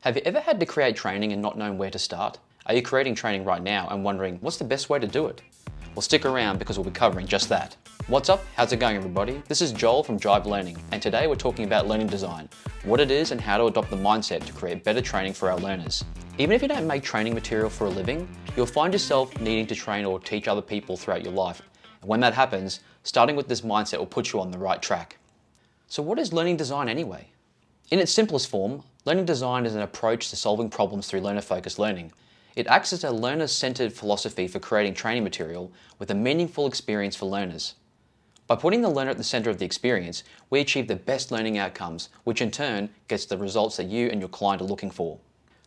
Have you ever had to create training and not known where to start? Are you creating training right now and wondering what's the best way to do it? Well, stick around because we'll be covering just that. What's up? How's it going, everybody? This is Joel from JiveLearning, and today we're talking about learning design, what it is and how to adopt the mindset to create better training for our learners. Even if you don't make training material for a living, you'll find yourself needing to train or teach other people throughout your life. And when that happens, starting with this mindset will put you on the right track. So what is learning design anyway? In its simplest form, learning design is an approach to solving problems through learner-focused learning. It acts as a learner-centered philosophy for creating training material with a meaningful experience for learners. By putting the learner at the center of the experience, we achieve the best learning outcomes, which in turn gets the results that you and your client are looking for.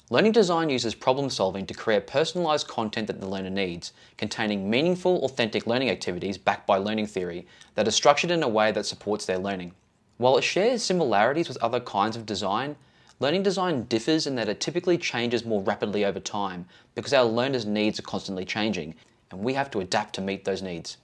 Learning design uses problem solving to create personalized content that the learner needs, containing meaningful, authentic learning activities backed by learning theory that are structured in a way that supports their learning. While it shares similarities with other kinds of design, learning design differs in that it typically changes more rapidly over time because our learners' needs are constantly changing and we have to adapt to meet those needs.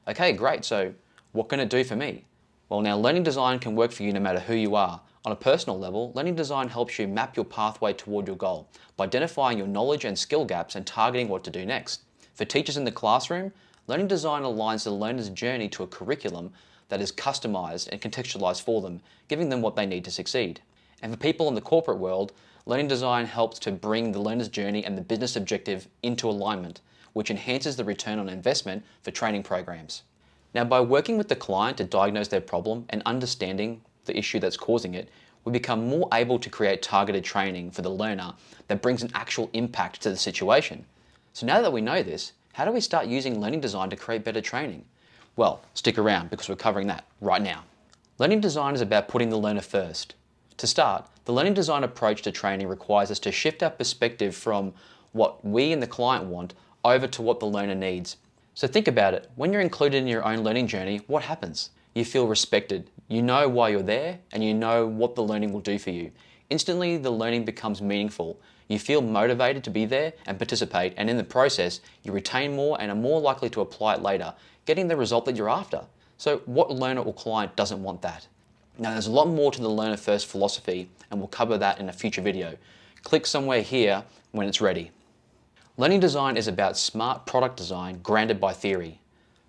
Okay, great, so what can it do for me? Well, now learning design can work for you no matter who you are. On a personal level, learning design helps you map your pathway toward your goal by identifying your knowledge and skill gaps and targeting what to do next. For teachers in the classroom, learning design aligns the learner's journey to a curriculum that is customized and contextualized for them, giving them what they need to succeed. And for people in the corporate world, learning design helps to bring the learner's journey and the business objective into alignment, which enhances the return on investment for training programs. Now, by working with the client to diagnose their problem and understanding the issue that's causing it, we become more able to create targeted training for the learner that brings an actual impact to the situation. So now that we know this, how do we start using learning design to create better training? Well, stick around because we're covering that right now. Learning design is about putting the learner first. To start, the learning design approach to training requires us to shift our perspective from what we and the client want over to what the learner needs. So think about it. When you're included in your own learning journey, what happens? You feel respected. You know why you're there and you know what the learning will do for you. Instantly, the learning becomes meaningful. You feel motivated to be there and participate, and in the process, you retain more and are more likely to apply it later, getting the result that you're after. So what learner or client doesn't want that? Now, there's a lot more to the learner first philosophy, and we'll cover that in a future video. Click somewhere here when it's ready. Learning design is about smart product design grounded by theory.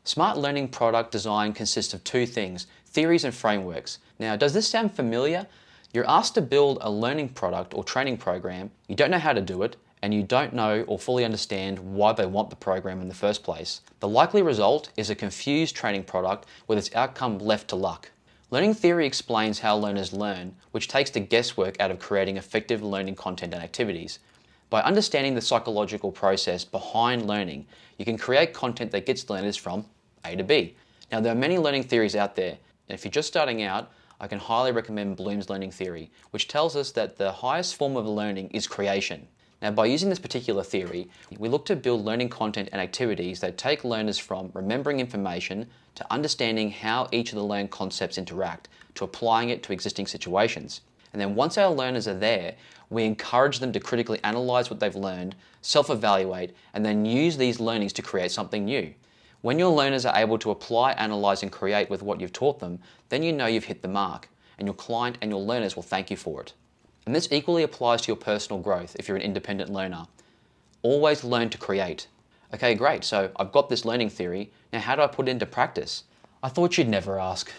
Smart learning product design consists of two things: theories and frameworks. Now, does this sound familiar? You're asked to build a learning product or training program, you don't know how to do it, and you don't know or fully understand why they want the program in the first place. The likely result is a confused training product with its outcome left to luck. Learning theory explains how learners learn, which takes the guesswork out of creating effective learning content and activities. By understanding the psychological process behind learning, you can create content that gets learners from A to B. Now, there are many learning theories out there, and if you're just starting out, I can highly recommend Bloom's learning theory, which tells us that the highest form of learning is creation. Now, by using this particular theory, we look to build learning content and activities that take learners from remembering information to understanding how each of the learned concepts interact, to applying it to existing situations. And then once our learners are there, we encourage them to critically analyze what they've learned, self-evaluate, and then use these learnings to create something new. When your learners are able to apply, analyze, and create with what you've taught them, then you know you've hit the mark, and your client and your learners will thank you for it. And this equally applies to your personal growth if you're an independent learner. Always learn to create. Okay, great, so I've got this learning theory, now how do I put it into practice? I thought you'd never ask.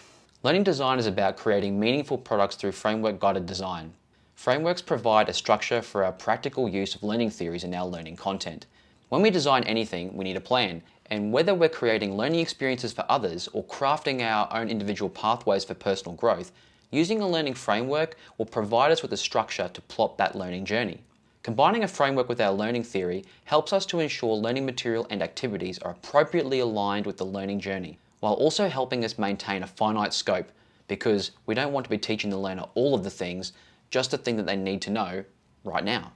Learning design is about creating meaningful products through framework-guided design. Frameworks provide a structure for our practical use of learning theories in our learning content. When we design anything, we need a plan, and whether we're creating learning experiences for others or crafting our own individual pathways for personal growth, using a learning framework will provide us with a structure to plot that learning journey. Combining a framework with our learning theory helps us to ensure learning material and activities are appropriately aligned with the learning journey, while also helping us maintain a finite scope, because we don't want to be teaching the learner all of the things, just the thing that they need to know right now.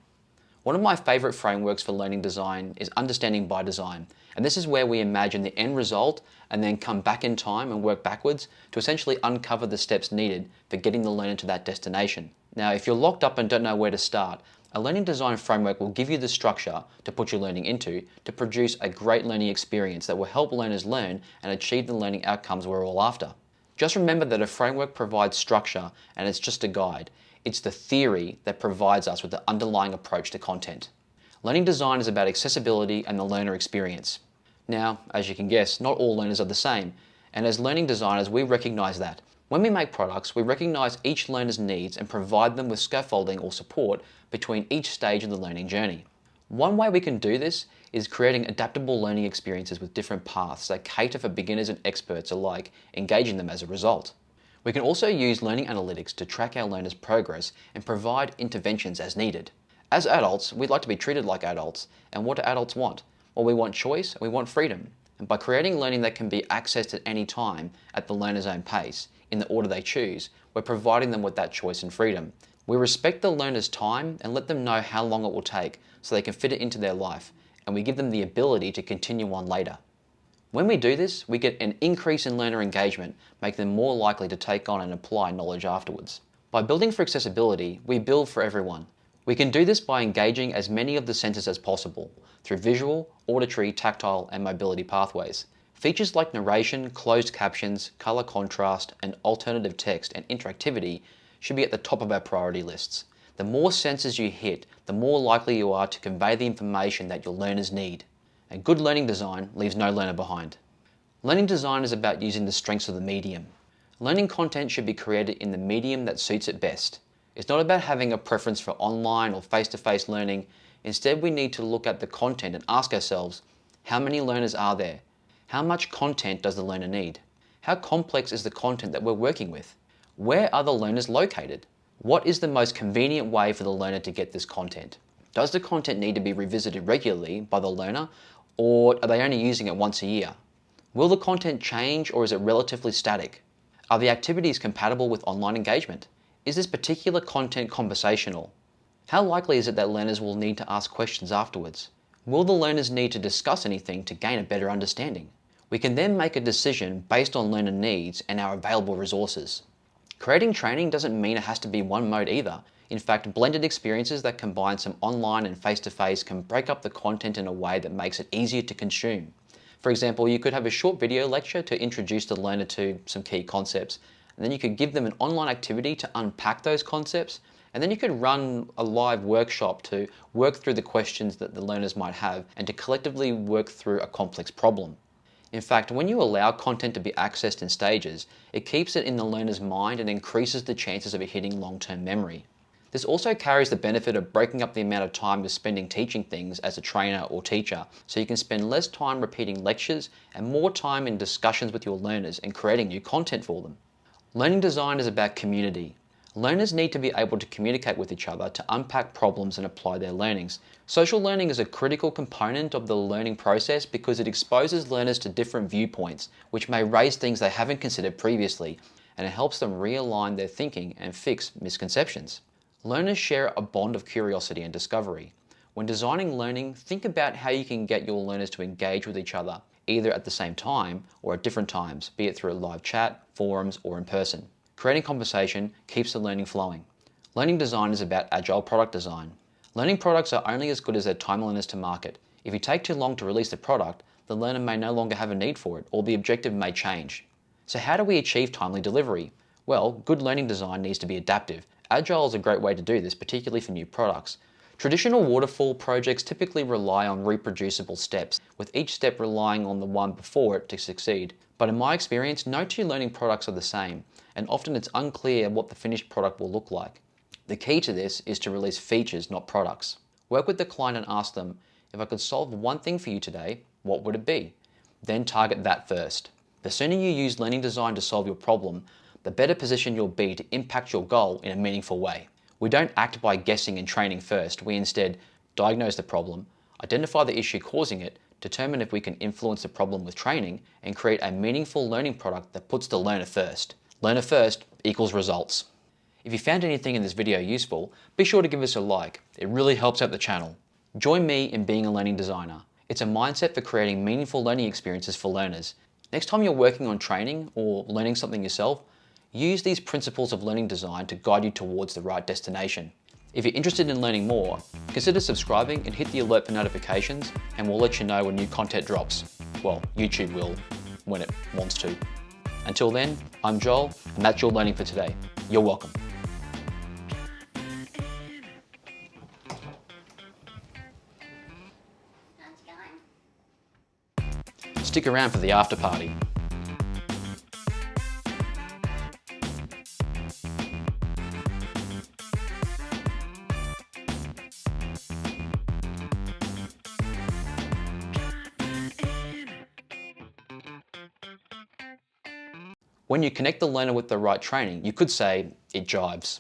One of my favorite frameworks for learning design is understanding by design, and this is where we imagine the end result and then come back in time and work backwards to essentially uncover the steps needed for getting the learner to that destination. Now, if you're locked up and don't know where to start, a learning design framework will give you the structure to put your learning into to produce a great learning experience that will help learners learn and achieve the learning outcomes we're all after. Just remember that a framework provides structure and it's just a guide. It's the theory that provides us with the underlying approach to content. Learning design is about accessibility and the learner experience. Now, as you can guess, not all learners are the same, and as learning designers, we recognize that. When we make products, we recognize each learner's needs and provide them with scaffolding or support between each stage of the learning journey. One way we can do this is creating adaptable learning experiences with different paths that cater for beginners and experts alike, engaging them as a result. We can also use learning analytics to track our learners' progress and provide interventions as needed. As adults, we'd like to be treated like adults, and what do adults want? Well, we want choice and we want freedom. And by creating learning that can be accessed at any time at the learner's own pace, in the order they choose, we're providing them with that choice and freedom. We respect the learner's time and let them know how long it will take so they can fit it into their life, and we give them the ability to continue on later. When we do this, we get an increase in learner engagement, making them more likely to take on and apply knowledge afterwards. By building for accessibility, we build for everyone. We can do this by engaging as many of the senses as possible through visual, auditory, tactile, and mobility pathways. Features like narration, closed captions, color contrast, and alternative text and interactivity should be at the top of our priority lists. The more senses you hit, the more likely you are to convey the information that your learners need. And good learning design leaves no learner behind. Learning design is about using the strengths of the medium. Learning content should be created in the medium that suits it best. It's not about having a preference for online or face-to-face learning. Instead, we need to look at the content and ask ourselves, how many learners are there? How much content does the learner need? How complex is the content that we're working with? Where are the learners located? What is the most convenient way for the learner to get this content? Does the content need to be revisited regularly by the learner, or are they only using it once a year? Will the content change, or is it relatively static? Are the activities compatible with online engagement? Is this particular content conversational? How likely is it that learners will need to ask questions afterwards? Will the learners need to discuss anything to gain a better understanding? We can then make a decision based on learner needs and our available resources. Creating training doesn't mean it has to be one mode either. In fact, blended experiences that combine some online and face-to-face can break up the content in a way that makes it easier to consume. For example, you could have a short video lecture to introduce the learner to some key concepts, and then you could give them an online activity to unpack those concepts, and then you could run a live workshop to work through the questions that the learners might have and to collectively work through a complex problem. In fact, when you allow content to be accessed in stages, it keeps it in the learner's mind and increases the chances of it hitting long-term memory. This also carries the benefit of breaking up the amount of time you're spending teaching things as a trainer or teacher, so you can spend less time repeating lectures and more time in discussions with your learners and creating new content for them. Learning design is about community. Learners need to be able to communicate with each other to unpack problems and apply their learnings. Social learning is a critical component of the learning process because it exposes learners to different viewpoints, which may raise things they haven't considered previously, and it helps them realign their thinking and fix misconceptions. Learners share a bond of curiosity and discovery. When designing learning, think about how you can get your learners to engage with each other, either at the same time or at different times, be it through a live chat, forums, or in person. Creating conversation keeps the learning flowing. Learning design is about agile product design. Learning products are only as good as their timeliness to market. If you take too long to release the product, the learner may no longer have a need for it, or the objective may change. So how do we achieve timely delivery? Well, good learning design needs to be adaptive. Agile is a great way to do this, particularly for new products. Traditional waterfall projects typically rely on reproducible steps, with each step relying on the one before it to succeed. But in my experience, no two learning products are the same, and often it's unclear what the finished product will look like. The key to this is to release features, not products. Work with the client and ask them, if I could solve one thing for you today, what would it be? Then target that first. The sooner you use learning design to solve your problem, the better position you'll be to impact your goal in a meaningful way. We don't act by guessing and training first. We instead diagnose the problem, identify the issue causing it, determine if we can influence the problem with training, and create a meaningful learning product that puts the learner first. Learner first equals results. If you found anything in this video useful, be sure to give us a like. It really helps out the channel. Join me in being a learning designer. It's a mindset for creating meaningful learning experiences for learners. Next time you're working on training or learning something yourself, use these principles of learning design to guide you towards the right destination. If you're interested in learning more, consider subscribing and hit the alert for notifications, and we'll let you know when new content drops. Well, YouTube will, when it wants to. Until then, I'm Joel, and that's your learning for today. You're welcome. stick around for the after party. When you connect the learner with the right training, you could say it jives.